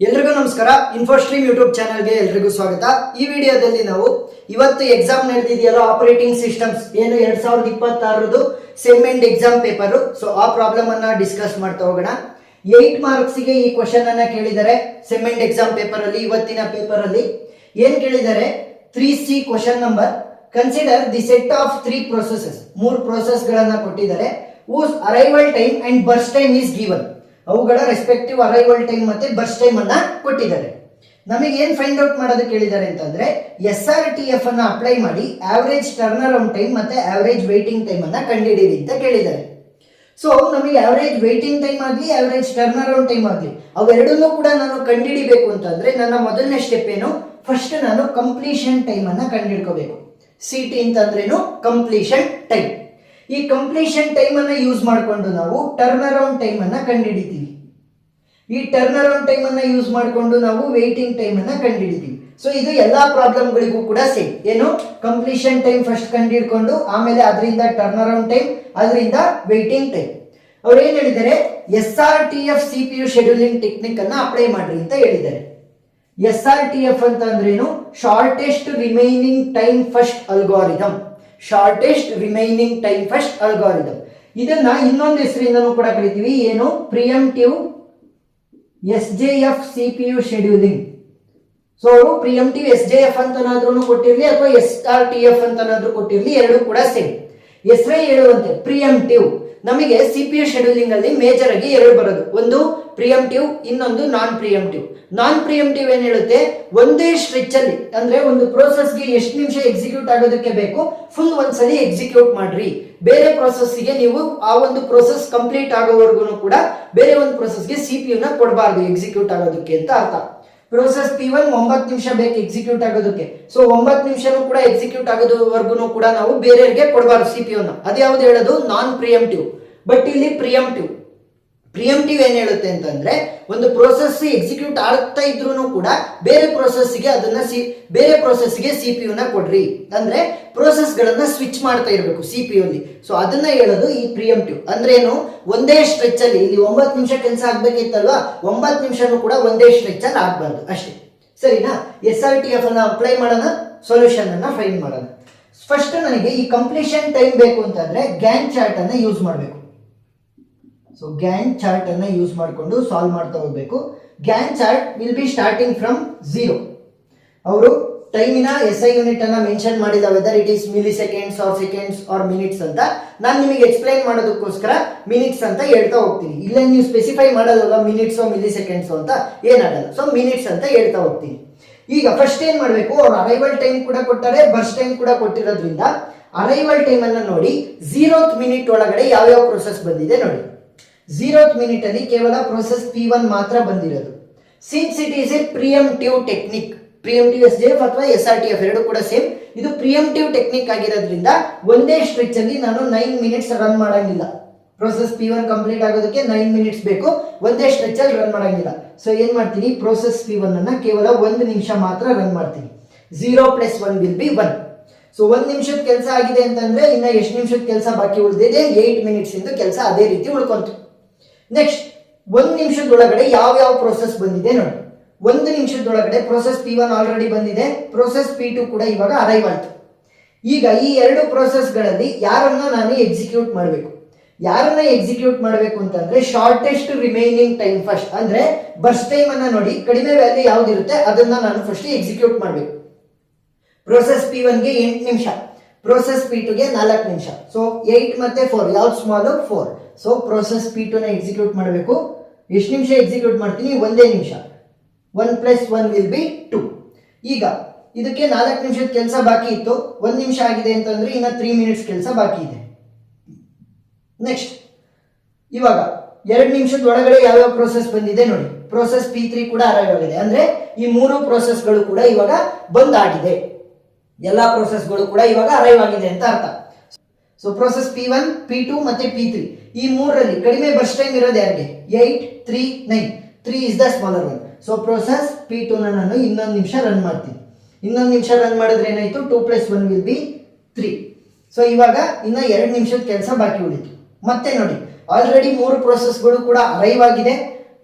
ಎಲ್ರಿಗೂ ನಮಸ್ಕಾರ. ಇನ್ಫೋಸ್ಟ್ರೀಮ್ ಯೂಟ್ಯೂಬ್ ಚಾನಲ್ಗೆ ಎಲ್ರಿಗೂ ಸ್ವಾಗತ. ಈ ವಿಡಿಯೋದಲ್ಲಿ ನಾವು ಇವತ್ತು ಎಕ್ಸಾಮ್ ನಡೆದಿದೆಯಲ್ಲ, ಆಪರೇಟಿಂಗ್ ಸಿಸ್ಟಮ್ಸ್ ಏನು 2026 sem end exam paper. So ಆ ಪ್ರಾಬ್ಲಮ್ ಅನ್ನ ಡಿಸ್ಕಸ್ ಮಾಡ್ತಾ ಹೋಗೋಣ. 8 ಮಾರ್ಕ್ಸ್ಗೆ ಈ ಕ್ವಶನ್ ಅನ್ನ ಕೇಳಿದ್ದಾರೆ ಸೆಮ್ ಎಂಡ್ ಎಕ್ಸಾಮ್ ಪೇಪರ್ ಅಲ್ಲಿ. ಇವತ್ತಿನ ಪೇಪರ್ ಅಲ್ಲಿ ಏನ್ ಕೇಳಿದ್ದಾರೆ, 3C question number. Consider the set of 3 processes. 3 process ಗಳನ್ನ ಕೊಟ್ಟಿದ್ದಾರೆ. whose arrival time and burst time is given. ಅವುಗಳ ರೆಸ್ಪೆಕ್ಟಿವ್ ಅರೈವಲ್ ಟೈಮ್ ಮತ್ತೆ ಬರ್ಸ್ಟ್ ಟೈಮ್ ಅನ್ನ ಕೊಟ್ಟಿದ್ದಾರೆ. ನಮಗೆ ಏನ್ ಫೈಂಡ್ ಔಟ್ ಮಾಡೋದಕ್ಕೆ ಹೇಳಿದ್ದಾರೆ ಅಂತಂದ್ರೆ, SRTF ಅನ್ನ ಅಪ್ಲೈ ಮಾಡಿ ಆವರೇಜ್ ಟರ್ನ್ ಅರೌಂಡ್ ಟೈಮ್ ಮತ್ತೆ ಆವರೇಜ್ ವೇಟಿಂಗ್ ಟೈಮ್ ಅನ್ನ ಕಂಡುಹಿಡಿಯಿರಿ ಅಂತ ಕೇಳಿದ್ದಾರೆ. ಸೊ ನಮಗೆ ಆವರೇಜ್ ವೇಟಿಂಗ್ ಟೈಮ್ ಆಗಲಿ ಆವರೇಜ್ ಟರ್ನ್ ಅರೌಂಡ್ ಟೈಮ್ ಆಗಲಿ ಅವೆರಡನ್ನೂ ಕೂಡ ನಾನು ಕಂಡುಹಿಡಿಬೇಕು ಅಂತಂದ್ರೆ ನನ್ನ ಮೊದಲನೇ ಸ್ಟೆಪ್ ಏನು, ಫಸ್ಟ್ ನಾನು ಕಂಪ್ಲೀಷನ್ ಟೈಮ್ ಅನ್ನ ಕಂಡುಹಿಡ್ಕೋಬೇಕು. CT ಅಂತಂದ್ರೇನು, ಕಂಪ್ಲೀಷನ್ ಟೈಮ್. ಈ ಕಂಪ್ಲೀಷನ್ ಟೈಮ್ ಅನ್ನ ಯೂಸ್ ಮಾಡಿಕೊಂಡು ನಾವು ಟರ್ನ್ ಅರೌಂಡ್ ಟೈಮ್ ಅನ್ನ ಕಂಡುಹಿಡಿತೀವಿ. ಈ ಟರ್ನ್ ಅರೌಂಡ್ ಟೈಮ್ ಅನ್ನ ಯೂಸ್ ಮಾಡಿಕೊಂಡು ನಾವು ವೇಟಿಂಗ್ ಟೈಮ್ ಅನ್ನ ಕಂಡುಹಿಡಿತೀವಿ. ಸೊ ಇದು ಎಲ್ಲಾ ಪ್ರಾಬ್ಲಮ್ಗಳಿಗೂ ಕೂಡ ಸೇಮ್. ಏನು, ಕಂಪ್ಲೀಷನ್ ಟೈಮ್ ಫಸ್ಟ್ ಕಂಡುಹಿಡ್ಕೊಂಡು ಆಮೇಲೆ ಅದರಿಂದ ಟರ್ನ್ ಅರೌಂಡ್ ಟೈಮ್, ಅದರಿಂದ ವೇಟಿಂಗ್ ಟೈಮ್. ಅವ್ರು ಏನ್ ಹೇಳಿದ್ದಾರೆ, SRTF CPU ಶೆಡ್ಯೂಲಿಂಗ್ ಟೆಕ್ನಿಕ್ ಅನ್ನ ಅಪ್ಲೈ ಮಾಡ್ರಿ ಅಂತ ಹೇಳಿದ್ದಾರೆ. SRTF ಅಂತ ಅಂದ್ರೇನು, shortest remaining time first algorithm. Shortest remaining time first algorithm. ಇದನ್ನ ಇನ್ನೊಂದು ಹೆಸರಿಂದನೂ ಕೂಡ ಕರಿತೀವಿ. ಏನು, ಪ್ರಿಯಂಪ್ಟಿವ್ SJF CPU ಶೆಡ್ಯೂಲಿಂಗ್. ಸೊ ಅವರು ಪ್ರಿಯಂಪ್ಟಿವ್ SJF ಅಂತನಾದ್ರೂ ಕೊಟ್ಟಿರ್ಲಿ ಅಥವಾ SRTF ಅಂತನಾದ್ರೂ ಕೊಟ್ಟಿರ್ಲಿ, ಎರಡು ಕೂಡ ಸೇಮ್. ಹೆಸರೇ ಹೇಳುವಂತೆ ಪ್ರಿಯಂಪ್ಟಿವ್. ನಮಗೆ CPU ಶೆಡ್ಯೂಲಿಂಗ್ ಅಲ್ಲಿ ಮೇಜರ್ ಆಗಿ ಎರಡು ಬರೋದು, ಒಂದು ಪ್ರಿಯಂಪ್ಟಿವ್, ಇನ್ನೊಂದು ನಾನ್ ಪ್ರಿಯಂಪ್ಟಿವ್. ನಾನ್ ಪ್ರಿಯಂಪ್ಟಿವ್ ಏನ್ ಹೇಳುತ್ತೆ, ಒಂದೇ ಸ್ಟ್ರೆಚ್ ಅಲ್ಲಿ ಅಂದ್ರೆ ಒಂದು ಪ್ರೋಸೆಸ್ಗೆ ಎಷ್ಟು ನಿಮಿಷ ಎಕ್ಸಿಕ್ಯೂಟ್ ಆಗೋದಕ್ಕೆ ಬೇಕು ಫುಲ್ ಒಂದ್ಸಲಿ ಎಕ್ಸಿಕ್ಯೂಟ್ ಮಾಡ್ರಿ. ಬೇರೆ ಪ್ರೋಸೆಸ್ಗೆ ನೀವು ಆ ಒಂದು ಪ್ರೋಸೆಸ್ ಕಂಪ್ಲೀಟ್ ಆಗೋವರೆಗೂ ಕೂಡ ಬೇರೆ ಒಂದು ಪ್ರೋಸೆಸ್ಗೆ CPU ನ ಕೊಡಬಾರ್ದು ಎಕ್ಸಿಕ್ಯೂಟ್ ಆಗೋದಕ್ಕೆ ಅಂತ ಅರ್ಥ. ಪ್ರೋಸೆಸ್ P1 9 ನಿಮಿಷ ಬೇಕು ಎಕ್ಸಿಕ್ಯೂಟ್ ಆಗೋದಕ್ಕೆ. ಸೊ 9 ನಿಮಿಷನೂ ಕೂಡ ಎಕ್ಸಿಕ್ಯೂಟ್ ಆಗೋದವರೆಗೂ ಕೂಡ ನಾವು ಬೇರೆಯವರಿಗೆ ಕೊಡಬಾರ್ದು CPU ನ. ಅದ್ಯಾವ್ದು ಹೇಳೋದು, ನಾನ್ ಪ್ರಿಯಂಪ್ಟಿವ್. ಬಟ್ ಇಲ್ಲಿ ಪ್ರಿಯಂಪ್ಟಿವ್ ಏನ್ ಹೇಳುತ್ತೆ ಅಂತಂದ್ರೆ, ಒಂದು ಪ್ರೋಸೆಸ್ ಎಕ್ಸಿಕ್ಯೂಟ್ ಆಗ್ತಾ ಇದ್ರೂ ಕೂಡ ಬೇರೆ ಪ್ರೋಸೆಸ್ಗೆ ಅದನ್ನ ಬೇರೆ ಪ್ರೋಸೆಸ್ಗೆ CPU ನ ಕೊಡ್ರಿ ಅಂದ್ರೆ ಪ್ರೋಸೆಸ್ ಗಳನ್ನ ಸ್ವಿಚ್ ಮಾಡ್ತಾ ಇರಬೇಕು CPU ಅಲ್ಲಿ. ಸೊ ಅದನ್ನ ಹೇಳೋದು ಈ ಪ್ರಿಯಂಪ್ಟಿವ್. ಅಂದ್ರೆ ಏನು, ಒಂದೇ ಸ್ಟ್ರೆಚ್ ಅಲ್ಲಿ ಇಲ್ಲಿ 9 ನಿಮಿಷ ಕೆಲಸ ಆಗ್ಬೇಕಿತ್ತಲ್ವಾ, 9 ನಿಮಿಷನೂ ಕೂಡ ಒಂದೇ ಸ್ಟ್ರೆಚ್ ಅಲ್ಲಿ ಆಗ್ಬಾರ್ದು ಅಷ್ಟೇ. ಸರಿನಾ? SRTF ಅನ್ನ ಅಪ್ಲೈ ಮಾಡೋಣ, ಸೊಲ್ಯೂಷನ್ ಅನ್ನ ಫೈಂಡ್ ಮಾಡೋಣ. ಫಸ್ಟ್ ನನಗೆ ಈ ಕಂಪ್ಲೀಷನ್ ಟೈಮ್ ಬೇಕು ಅಂತಂದ್ರೆ ಗ್ಯಾಂಟ್ ಚಾರ್ಟ್ ಅನ್ನ ಯೂಸ್ ಮಾಡಬೇಕು. ಸೊ ಗ್ಯಾಂಟ್ ಚಾರ್ಟ್ ಅನ್ನ ಯೂಸ್ ಮಾಡಿಕೊಂಡು ಸಾಲ್ವ್ ಮಾಡ್ತಾ ಹೋಗ್ಬೇಕು. Gantt chart will be starting from 0. ಅವರು ಟೈಮಿನ SI ಯೂನಿಟ್ ಅನ್ನ ಮೆನ್ಷನ್ ಮಾಡಿದ, whether it is milli seconds R seconds R minutes ಅಂತ. ನಾನು ನಿಮಗೆ ಎಕ್ಸ್ಪ್ಲೈನ್ ಮಾಡೋದಕ್ಕೋಸ್ಕರ ಮಿನಿಟ್ಸ್ ಅಂತ ಹೇಳ್ತಾ ಹೋಗ್ತೀನಿ. ಇಲ್ಲ ನೀವು ಸ್ಪೆಸಿಫೈ ಮಾಡೋದಲ್ಲ ಮಿನಿಟ್ಸ್ ಮಿಲಿ ಸೆಕೆಂಡ್ಸ್ ಅಂತ ಏನಾಗಲ್ಲ. ಸೊ ಮಿನಿಟ್ಸ್ ಅಂತ ಹೇಳ್ತಾ ಹೋಗ್ತೀನಿ. ಈಗ ಫಸ್ಟ್ ಏನ್ ಮಾಡಬೇಕು, ಅವ್ರು ಅರೈವಲ್ ಟೈಮ್ ಕೂಡ ಕೊಟ್ಟಾರೆ, ಬರ್ಸ್ಟ್ ಟೈಮ್ ಕೂಡ ಕೊಟ್ಟಿರೋದ್ರಿಂದ ಅರೈವಲ್ ಟೈಮ್ ಅನ್ನ ನೋಡಿ 0th ಮಿನಿಟ್ ಒಳಗಡೆ ಯಾವ್ಯಾವ ಪ್ರೋಸೆಸ್ ಬಂದಿದೆ ನೋಡಿ. 0th ಮಿನಿಟ್ ಅಲ್ಲಿ ಕೇವಲ ಪ್ರೋಸೆಸ್ P1 ಮಾತ್ರ ಬಂದಿರೋದು. Since it is a preemptive technique, preemptive SJF ಅಥವಾ SRTF ಎರಡು ಕೂಡ ಸೇಮ್. ಇದು ಪ್ರಿಯಂಪ್ಟಿವ್ ಟೆಕ್ನಿಕ್ ಆಗಿರೋದ್ರಿಂದ ಒಂದೇ ಸ್ಟ್ರೆಚ್ ಅಲ್ಲಿ ನಾನು 9 ಮಿನಿಟ್ಸ್ ರನ್ ಮಾಡಂಗಿಲ್ಲ. ಪ್ರೋಸೆಸ್ P1 ಕಂಪ್ಲೀಟ್ ಆಗೋದಕ್ಕೆ 9 ಮಿನಿಟ್ಸ್ ಬೇಕು, ಒಂದೇ ಸ್ಟ್ರೆಚ್ ಅಲ್ಲಿ ರನ್ ಮಾಡಂಗಿಲ್ಲ. ಸೊ ಏನ್ ಮಾಡ್ತೀನಿ, ಪ್ರೋಸೆಸ್ P1 ಅನ್ನ ಕೇವಲ 1 ನಿಮಿಷ ಮಾತ್ರ ರನ್ ಮಾಡ್ತೀನಿ. 0 + 1 ವಿಲ್ ಬಿ 1. ಸೊ 1 ನಿಮಿಷದ ಕೆಲಸ ಆಗಿದೆ ಅಂತಂದ್ರೆ ಇನ್ನ ಎಷ್ಟು ನಿಮಿಷದ ಕೆಲಸ ಬಾಕಿ ಉಳಿದಿದೆ, 8 ಮಿನಿಟ್ಸ್ ಇಂದ ಕೆಲಸ ಅದೇ ರೀತಿ ಉಳ್ಕೊಂತು. ನೆಕ್ಸ್ಟ್ 1 ನಿಮಿಷದೊಳಗಡೆ ಯಾವ ಪ್ರೋಸೆಸ್ ಬಂದಿದೆ ನೋಡಿ. 1 ನಿಮಿಷದೊಳಗಡೆ ಪ್ರೋಸೆಸ್ P1 ಆಲ್ರೆಡಿ ಬಂದಿದೆ, ಪ್ರೋಸೆಸ್ P2 ಕೂಡ ಇವಾಗ ಅರೈವ್ ಆಯ್ತು. ಈಗ ಈ ಎರಡು ಪ್ರೋಸೆಸ್ ಗಳಲ್ಲಿ ಯಾರನ್ನ ನಾನು ಎಕ್ಸಿಕ್ಯೂಟ್ ಮಾಡಬೇಕು ಅಂತಂದ್ರೆ ಶಾರ್ಟೆಸ್ಟ್ ರಿಮೈನಿಂಗ್ ಟೈಮ್ ಫಸ್ಟ್, ಅಂದ್ರೆ ಬರ್ಸ್ಟ್ ಟೈಮ್ ಅನ್ನ ನೋಡಿ, ಕಡಿಮೆ ವ್ಯಾಲ್ಯೂ ಯಾವ್ದಿರುತ್ತೆ ಅದನ್ನ ನಾನು ಫಸ್ಟ್ ಎಕ್ಸಿಕ್ಯೂಟ್ ಮಾಡಬೇಕು. ಪ್ರೋಸೆಸ್ P1 ಗೆ 8 ನಿಮಿಷ, ಪ್ರೋಸೆಸ್ P2 ಗೆ 4 ನಿಮಿಷ. ಸೊ 8 ಮತ್ತೆ 4 ಯಾವ್ದು ಸ್ಮಾಲ್, 4. ಸೊ ಪ್ರೋಸೆಸ್ P2 ನ ಎಕ್ಸಿಕ್ಯೂಟ್ ಮಾಡಬೇಕು. ಎಷ್ಟು ನಿಮಿಷ ಎಕ್ಸಿಕ್ಯೂಟ್ ಮಾಡ್ತೀನಿ, 1 ನಿಮಿಷ. 1 + 1 ವಿಲ್ ಬಿ 2. ಈಗ ಇದಕ್ಕೆ 4 ನಿಮಿಷದ ಕೆಲಸ ಬಾಕಿ ಇತ್ತು, 1 ನಿಮಿಷ ಆಗಿದೆ ಅಂತಂದ್ರೆ ಇನ್ನ 3 ಮಿನಿಟ್ಸ್ ಕೆಲಸ ಬಾಕಿ ಇದೆ. ನೆಕ್ಸ್ಟ್ ಇವಾಗ 2 ನಿಮಿಷದ ಒಳಗಡೆ ಯಾವ್ಯಾವ ಪ್ರೋಸೆಸ್ ಬಂದಿದೆ ನೋಡಿ. ಪ್ರೋಸೆಸ್ P3 ಕೂಡ ಅರೈವ್ ಆಗಿದೆ, ಅಂದ್ರೆ ಈ 3 ಪ್ರೋಸೆಸ್ಗಳು ಕೂಡ ಇವಾಗ ಬಂದ್ ಆಗಿದೆ. ಎಲ್ಲಾ ಪ್ರೋಸೆಸ್ಗಳು ಕೂಡ ಇವಾಗ ಅರೈವ್ ಆಗಿದೆ ಅಂತ ಅರ್ಥ. ಸೊ ಪ್ರೋಸೆಸ್ P1, P2 ಮತ್ತೆ P3 ಈ ಮೂರರಲ್ಲಿ ಕಡಿಮೆ ಬರ್ಸ್ಟ್ ಟೈಮ್ ಇರೋದು ಯಾರಿಗೆ, 8, 3, 9. 3 is the smaller one. So process P2 ನಾನು 1 ನಿಮಿಷ ರನ್ ಮಾಡ್ತೀನಿ. 1 ನಿಮಿಷ ರನ್ ಮಾಡಿದ್ರೆ ಏನಾಯ್ತು, 2 + 1 ವಿಲ್ ಬಿ 3. ಸೊ ಇವಾಗ ಇನ್ನ 2 ನಿಮಿಷದ ಕೆಲಸ ಬಾಕಿ ಉಳಿತು. ಮತ್ತೆ ನೋಡಿ ಆಲ್ರೆಡಿ 3 ಪ್ರೋಸೆಸ್ಗಳು ಕೂಡ ಅರೈವ್ ಆಗಿದೆ.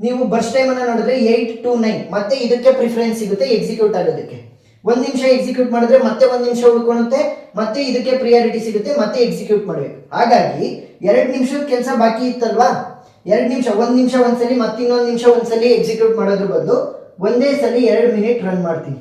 ನೀವು ಬರ್ಸ್ಟ್ ಟೈಮ್ ಅನ್ನ ನೋಡಿದ್ರೆ 8 to 9 ಮತ್ತೆ ಇದಕ್ಕೆ ಪ್ರಿಫರೆನ್ಸ್ ಸಿಗುತ್ತೆ ಎಕ್ಸಿಕ್ಯೂಟ್ ಆಗೋದಕ್ಕೆ. 1 ನಿಮಿಷ ಎಕ್ಸಿಕ್ಯೂಟ್ ಮಾಡಿದ್ರೆ ಮತ್ತೆ 1 ನಿಮಿಷ ಉಳ್ಕೊಳುತ್ತೆ, ಮತ್ತೆ ಇದಕ್ಕೆ ಪ್ರಿಯಾರಿಟಿ ಸಿಗುತ್ತೆ, ಮತ್ತೆ ಎಕ್ಸಿಕ್ಯೂಟ್ ಮಾಡಬೇಕು. ಹಾಗಾಗಿ 2 ನಿಮಿಷದ ಕೆಲಸ ಬಾಕಿ ಇತ್ತಲ್ವಾ, 2 ನಿಮಿಷ 1 ನಿಮಿಷ ಒಂದ್ಸಲಿ ಮತ್ತೆ ಇನ್ನೊಂದು ನಿಮಿಷ ಒಂದ್ಸಲಿ ಎಕ್ಸಿಕ್ಯೂಟ್ ಮಾಡೋದ್ರ ಬದಲು ಒಂದೇ ಸಲಿ 2 ಮಿನಿಟ್ ರನ್ ಮಾಡ್ತೀನಿ.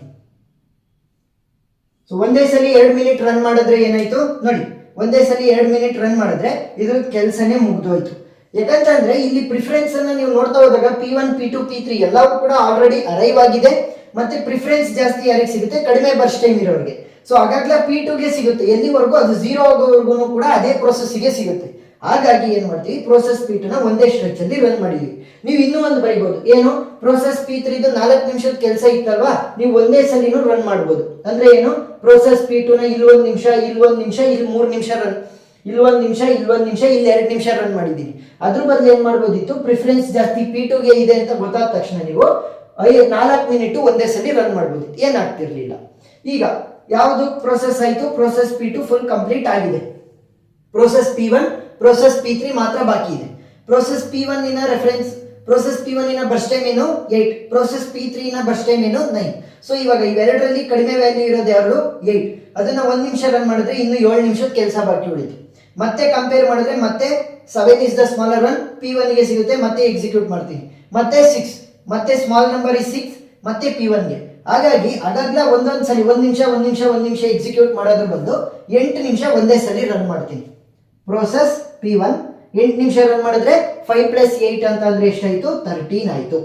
ಸೊ ಒಂದೇ ಸಲಿ 2 ಮಿನಿಟ್ ರನ್ ಮಾಡಿದ್ರೆ ಏನಾಯ್ತು ನೋಡಿ, ಒಂದೇ ಸಲಿ 2 ಮಿನಿಟ್ ರನ್ ಮಾಡಿದ್ರೆ ಇದ್ರ ಕೆಲಸನೇ ಮುಗ್ದೋಯ್ತು. ಯಾಕಂತಂದ್ರೆ ಇಲ್ಲಿ ಪ್ರಿಫರೆನ್ಸ್ ಅನ್ನ ನೀವು ನೋಡ್ತಾ ಹೋದಾಗ P1 P2 P3 ಎಲ್ಲವೂ ಕೂಡ ಆಲ್ರೆಡಿ ಅರೈವ್ ಆಗಿದೆ. ಮತ್ತೆ ಪ್ರಿಫರೆನ್ಸ್ ಜಾಸ್ತಿ ಯಾರಿಗೆ ಸಿಗುತ್ತೆ, ಕಡಿಮೆ ಬರ್ಸ್ಟ್ ಟೈಮ್ ಇರೋರಿಗೆ. ಸೊ ಹಾಗಾಗ್ಲೇ P2ಗೆ ಸಿಗುತ್ತೆ, ಎಲ್ಲಿವರೆಗೂ ಅದು 0 ಆಗೋವರೆಗೂ ಕೂಡ ಅದೇ ಪ್ರೋಸೆಸ್ಗೆ ಸಿಗುತ್ತೆ. ಹಾಗಾಗಿ ಏನ್ ಮಾಡ್ತೀವಿ, ಪ್ರೋಸೆಸ್ P2 ನ ಒಂದೇ ಸ್ಟ್ರೆಚ್ ಅಲ್ಲಿ ರನ್ ಮಾಡಿದೀವಿ. ನೀವು ಇನ್ನೂ ಒಂದು ಬರೀಬಹುದು, ಏನು ಪ್ರೋಸೆಸ್ P3 4 ನಿಮಿಷದ ಕೆಲಸ ಇತ್ತಲ್ವಾ, ನೀವು ಒಂದೇ ಸಲಿನೂ ರನ್ ಮಾಡಬಹುದು. ಅಂದ್ರೆ ಏನು, ಪ್ರೋಸೆಸ್ P2 ನ ಇಲ್ಲಿ 1 ನಿಮಿಷ, ಇಲ್ಲಿ 1 ನಿಮಿಷ, ಇಲ್ಲಿ 3 ನಿಮಿಷ ರನ್, ಇಲ್ಲಿ 1 ನಿಮಿಷ, ಇಲ್ಲಿ 1 ನಿಮಿಷ, ಇಲ್ಲಿ 2 ನಿಮಿಷ ರನ್ ಮಾಡಿದೀನಿ. ಅದ್ರ ಬದಲು ಏನ್ ಮಾಡ್ಬೋದಿತ್ತು, ಪ್ರಿಫರೆನ್ಸ್ ಜಾಸ್ತಿ P2ಗೆ ಇದೆ ಅಂತ ಗೊತ್ತಾದ ತಕ್ಷಣ ನೀವು 4 ಮಿನಿಟ್ ಒಂದೇ ಸಲಿ ರನ್ ಮಾಡ್ಬೋದು, ಏನಾಗ್ತಿರ್ಲಿಲ್ಲ. ಈಗ ಯಾವುದು ಪ್ರೋಸೆಸ್ ಆಯ್ತು, ಪ್ರೋಸೆಸ್ P2 ಫುಲ್ ಕಂಪ್ಲೀಟ್ ಆಗಿದೆ. ಪ್ರೋಸೆಸ್ P1, ಪ್ರೋಸೆಸ್ P3 ಮಾತ್ರ ಬಾಕಿ ಇದೆ. ಪ್ರೋಸೆಸ್ P1 ಇನ ರೆಫರೆನ್ಸ್, ಪ್ರೋಸೆಸ್ P1 ಇನ ಬರ್ಸ್ಟ್ ಟೈಮ್ ಏನು 8, ಪ್ರೋಸೆಸ್ P3 ನ ಬರ್ಸ್ಟ್ ಟೈಮ್ ಏನು 9. ಸೊ ಇವಾಗ ಇವೆರಡರಲ್ಲಿ ಕಡಿಮೆ ವ್ಯಾಲ್ಯೂ ಇರೋದು ಯಾವುದು 8, ಅದನ್ನ 1 ನಿಮಿಷ ರನ್ ಮಾಡಿದ್ರೆ ಇನ್ನು 7 ನಿಮಿಷದ ಕೆಲಸ ಬಾಕಿ ಉಳಿತು. ಮತ್ತೆ ಕಂಪೇರ್ ಮಾಡಿದ್ರೆ ಮತ್ತೆ 7 is the smaller one, P1 ಗೆ ಸಿಗುತ್ತೆ, ಮತ್ತೆ ಎಕ್ಸಿಕ್ಯೂಟ್ ಮಾಡ್ತೀನಿ. ಮತ್ತೆ 6, ಮತ್ತೆ ಸ್ಮಾಲ್ ನಂಬರ್ ಇಸ್ 6, ಮತ್ತೆ P1 ಗೆ. ಹಾಗಾಗಿ ಅದಾಗ್ಲ ಒಂದೊಂದು ಸಲ 1 ನಿಮಿಷ 1 ನಿಮಿಷ 1 ನಿಮಿಷ ಎಕ್ಸಿಕ್ಯೂಟ್ ಮಾಡೋದ್ರ ಬಂದು 8 ನಿಮಿಷ ಒಂದೇ ಸಲ ರನ್ ಮಾಡ್ತೀನಿ. ಪ್ರೋಸೆಸ್ P1 8 ನಿಮಿಷ ರನ್ ಮಾಡಿದ್ರೆ 5 + 8 ಅಂತ ಅಂದ್ರೆ ಎಷ್ಟಾಯ್ತು, 13 ಆಯ್ತು.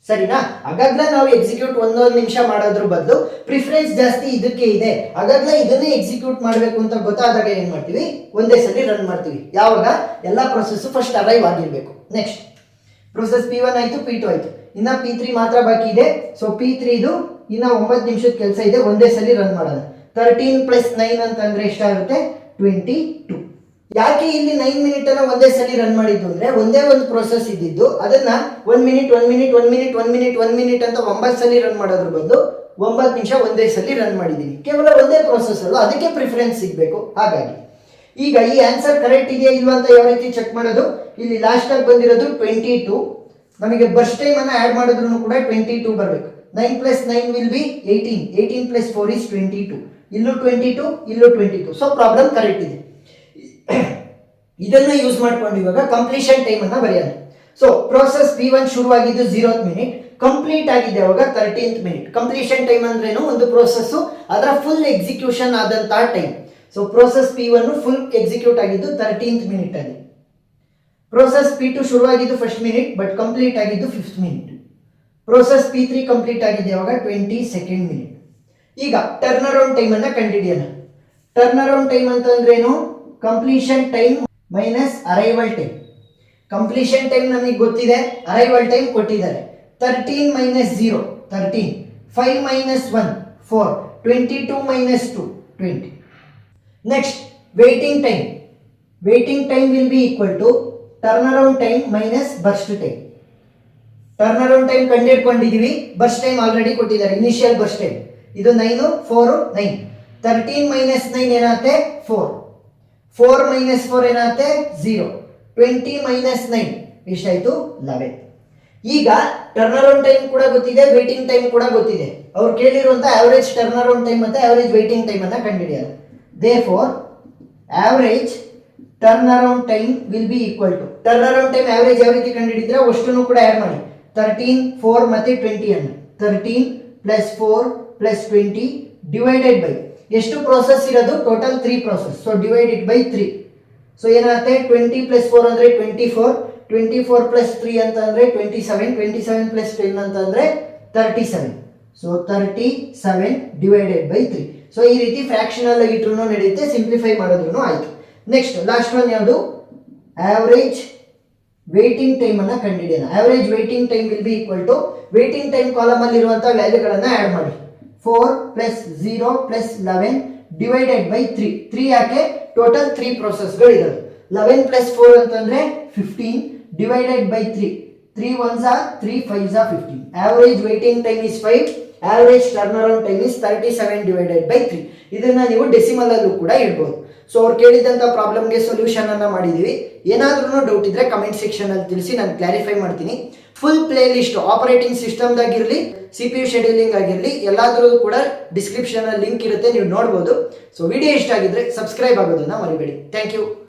ಸರಿನಾ? ಹಾಗಾಗ್ಲೇ ನಾವು ಎಕ್ಸಿಕ್ಯೂಟ್ 1 ನಿಮಿಷ ಮಾಡೋದ್ರ ಬದಲು ಪ್ರಿಫರೆನ್ಸ್ ಜಾಸ್ತಿ ಇದಕ್ಕೆ ಇದೆ, ಹಾಗಾಗ್ಲೇ ಇದನ್ನೇ ಎಕ್ಸಿಕ್ಯೂಟ್ ಮಾಡಬೇಕು ಅಂತ ಗೊತ್ತಾದಾಗ ಏನ್ ಮಾಡ್ತೀವಿ, ಒಂದೇ ಸಲ ರನ್ ಮಾಡ್ತೀವಿ. ಯಾವಾಗ ಎಲ್ಲಾ ಪ್ರೊಸೆಸ್ ಫಸ್ಟ್ ಅರೈವ್ ಆಗಿರ್ಬೇಕು. ನೆಕ್ಸ್ಟ್ ಪ್ರೋಸೆಸ್ P1 ಆಯ್ತು, P2 ಆಯ್ತು, ಇನ್ನ P3 ಮಾತ್ರ ಬಾಕಿ ಇದೆ. ಸೊ P3 ಇದು ಇನ್ನ 9 ನಿಮಿಷದ ಕೆಲಸ ಇದೆ, ಒಂದೇ ಸಲ ರನ್ ಮಾಡೋಣ. 13 + 9 ಅಂತಂದ್ರೆ ಎಷ್ಟಾಗುತ್ತೆ, 22. ಯಾಕೆ ಇಲ್ಲಿ 9 ಮಿನಿಟ್ ಅನ್ನ ಒಂದೇ ಸಲ ರನ್ ಮಾಡಿದ್ದು ಅಂದ್ರೆ, ಒಂದೇ ಒಂದು ಪ್ರೋಸೆಸ್ ಇದ್ದಿದ್ದು ಅದನ್ನ 1 minute 1 minute 1 minute 1 minute 1 minute ಅಂತ 9 ಸಲ ರನ್ ಮಾಡೋದ್ರ ಬದಲು 9 ನಿಮಿಷ ಒಂದೇ ಸಲ ರನ್ ಮಾಡಿದ್ದೀನಿ. ಕೇವಲ ಒಂದೇ ಪ್ರೋಸೆಸ್ ಅಲ್ಲ, ಅದಕ್ಕೆ ಪ್ರಿಫರೆನ್ಸ್ ಸಿಗಬೇಕು. ಹಾಗಾಗಿ ಈಗ ಈ ಆನ್ಸರ್ ಕರೆಕ್ಟ್ ಇದೆಯಾ ಇಲ್ವಾ ಅಂತ ಯಾವ ರೀತಿ ಚೆಕ್ ಮಾಡೋದು, ಇಲ್ಲಿ ಲಾಸ್ಟ್ ಆಗಿ ಬಂದಿರೋದು 22, ನಮಗೆ ಬರ್ಸ್ಟ್ ಟೈಮ್ ಅನ್ನ ಆಡ್ ಮಾಡಿದ್ರು ಕೂಡ 22 ಬರಬೇಕು. 9 + 9 ವಿಲ್ ಬಿ 18, 18 + 4 is 22, ಇಲ್ಲೂ 22, ಇಲ್ಲೂ 22. ಸೊ ಪ್ರಾಬ್ಲಮ್ ಕರೆಕ್ಟ್ ಇದೆ. ಇದನ್ನ ಯೂಸ್ ಮಾಡ್ಕೊಂಡು ಇವಾಗ ಕಂಪ್ಲೀಷನ್ ಟೈಮ್ ಅನ್ನ ಬರೆಯೋಣ. ಸೊ ಪ್ರೋಸೆಸ್ P1 ಶುರುವಾಗಿದ್ದು 0th ಮಿನಿಟ್, ಕಂಪ್ಲೀಟ್ ಆಗಿದೆ ಅವಾಗ 13th ಮಿನಿಟ್. ಕಂಪ್ಲೀಷನ್ ಟೈಮ್ ಅಂದ್ರೇನು, ಒಂದು ಪ್ರೋಸೆಸ್ ಅದರ ಫುಲ್ ಎಕ್ಸಿಕ್ಯೂಷನ್ ಆದಂತ time. So process P1 full execute ಆಗಿದ್ದು 13th ಮಿನಿಟ್ ಅಲ್ಲಿ. ಪ್ರೋಸೆಸ್ P2 ಶುರುವಾಗಿದ್ದು 1st ಮಿನಿಟ್ ಬಟ್ ಕಂಪ್ಲೀಟ್ ಆಗಿದ್ದು 5th minute. Process P3 complete ಆಗಿದೆ ಅವಾಗ 22nd ಮಿನಿಟ್. ಈಗ ಟರ್ನ್ ಅರೌಂಡ್ ಟೈಮ್ ಅನ್ನ ಕಂಡುಹಿಡಿಯೋಣ. ಟರ್ನ್ ಅರೌಂಡ್ ಟೈಮ್ ಅಂತಂದ್ರೇನು, completion time minus arrival time. Completion time ನಮಗೆ ಗೊತ್ತಿದೆ, ಅರೈವಲ್ ಟೈಮ್ ಕೊಟ್ಟಿದ್ದಾರೆ. 13 - 0 13, 5 - 1 4, 22 - 2 20. Next waiting time. Waiting time will be equal to turnaround time minus burst time. Turnaround time ಕಂಡುಹಿಡ್ಕೊಂಡಿದೀವಿ, burst time already ಕೊಟ್ಟಿದ್ದಾರೆ, initial burst time ಇದು 9 4 9. 13 - 9 ಏನಾಗುತ್ತೆ 4, 4 - 4 ಏನಾಗುತ್ತೆ 0, 20 - 9 ಎಷ್ಟಾಯ್ತು 11. ಈಗ ಟರ್ನ್ ಅರೌಂಡ್ ಟೈಮ್ ಕೂಡ ಗೊತ್ತಿದೆ, ವೇಟಿಂಗ್ ಟೈಮ್ ಕೂಡ ಗೊತ್ತಿದೆ. ಅವ್ರು ಕೇಳಿರುವಂತ ಆವರೇಜ್ ಟರ್ನ್ ಅರೌಂಡ್ ಟೈಮ್ ಮತ್ತೆ ಆವರೇಜ್ ವೇಟಿಂಗ್ ಟೈಮ್ ಅನ್ನ ಕಂಡುಹಿಡಿಯೋಣ. Therefore average turnaround time will be equal to, turnaround time average ಯಾವ ರೀತಿ ಕಂಡುಹಿಡಿದ್ರೆ ಅಷ್ಟನ್ನು ಕೂಡ ಆಡ್ ಮಾಡಿ, 13 4 ಮತ್ತೆ 20 ಅನ್ನು 13 + 4 + 20 ಡಿವೈಡೆಡ್ ಬೈ ಎಷ್ಟು ಪ್ರೋಸೆಸ್ ಇರೋದು, total 3 process. So divided by 3. So ಏನಾಗುತ್ತೆ 20 + 4 ಅಂದ್ರೆ 24, 24 + 3 ಅಂತ ಅಂದ್ರೆ 27, 27 + 10 ಅಂತ ಅಂದ್ರೆ 37. So 37 divided by 3. ಸೊ ಈ ರೀತಿ ಫ್ರಾಕ್ಷನಲ್ ಇಟ್ರು ನಡೆಯುತ್ತೆ, ಸಿಂಪ್ಲಿಫೈ ಮಾಡೋದ್ರೂ ಆಯ್ತು. ನೆಕ್ಸ್ಟ್ ಲಾಸ್ಟ್ ಒನ್ ಯಾವುದು, ಆವರೇಜ್ ವೇಟಿಂಗ್ ಟೈಮ್ ಅನ್ನ ಕಂಡುಹಿಡಿಯೋಣ. Average waiting time will be equal to, waiting time column ಅಲ್ಲಿ ಇರುವಂತಹ ವ್ಯಾಲ್ಯೂಗಳನ್ನ ಆಡ್ ಮಾಡಿ. 4 + 0 + 11 ಡಿವೈಡೆಡ್ ಬೈ 3. 3 ಯಾಕೆ, ಟೋಟಲ್ 3 ಪ್ರೋಸೆಸ್ಗಳು ಇರೋದು. 11 + 4 ಅಂತಂದ್ರೆ 15 divided by 3. 3 1s are 3 5s are 15. Average waiting time is 5. Average turnaround time is 37 divided by 3. ಇದನ್ನ ನೀವು ಡೆಸಿಮಲ್ ಅಲ್ಲೂ ಕೂಡ ಇಡಬಹುದು. ಸೊ ಅವ್ರು ಕೇಳಿದಂಥ ಪ್ರಾಬ್ಲಮ್ಗೆ ಸೊಲ್ಯೂಷನ್ ಅನ್ನ ಮಾಡಿದೀವಿ. ಏನಾದ್ರೂ ಡೌಟ್ ಇದ್ರೆ ಕಮೆಂಟ್ ಸೆಕ್ಷನ್ ಅಲ್ಲಿ ತಿಳಿಸಿ, ನಾನು ಕ್ಲಾರಿಫೈ ಮಾಡ್ತೀನಿ. ಫುಲ್ ಪ್ಲೇ ಲಿಸ್ಟ್ ಆಪರೇಟಿಂಗ್ ಸಿಸ್ಟಮ್ದಾಗಿರಲಿ, CPU ಶೆಡ್ಯೂಲಿಂಗ್ ಆಗಿರಲಿ, ಎಲ್ಲಾದ್ರೂ ಕೂಡ ಡಿಸ್ಕ್ರಿಪ್ಷನ್ ಅಲ್ಲಿ ಲಿಂಕ್ ಇರುತ್ತೆ, ನೀವು ನೋಡ್ಬೋದು. ಸೊ ವಿಡಿಯೋ ಇಷ್ಟ ಆಗಿದ್ರೆ ಸಬ್ಸ್ಕ್ರೈಬ್ ಆಗೋದನ್ನ ಮರಿಬೇಡಿ. Thank you.